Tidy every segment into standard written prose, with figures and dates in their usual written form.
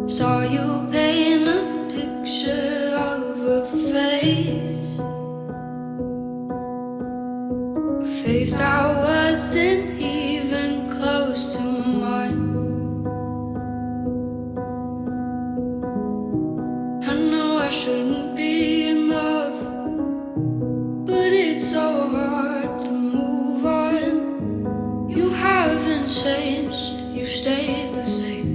Saw you paint a picture of a face, a face that wasn't even close to mine. I know I shouldn't be in love, but it's so hard to move on. You haven't changed, you've stayed the same.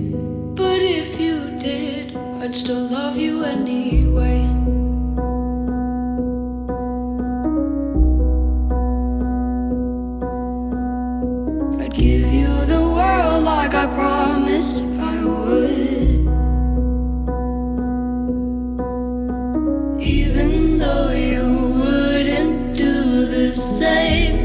But if you did, I'd still love you anyway. I'd give you the world like I promised I would, even though you wouldn't do the same.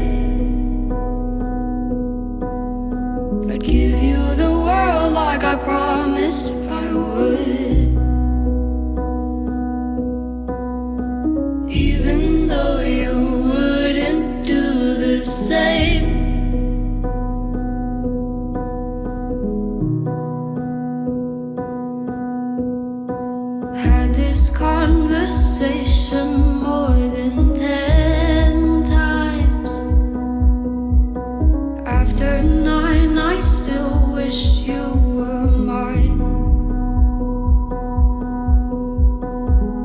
I'd give you the world like I promised I would, even though you wouldn't do the same. Had this conversation more than 10 times. After 9 I still wish you were mine.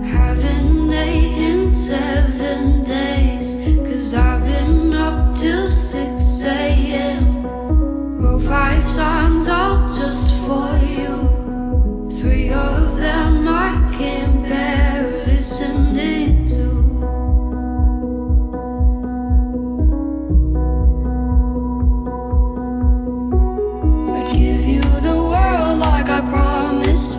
Haven't ate in 7 days, 'cause I've been up till 6 a.m. Wrote 5 songs all just for you. 3 of them I can't bear listening to. I'd give you the world like I promised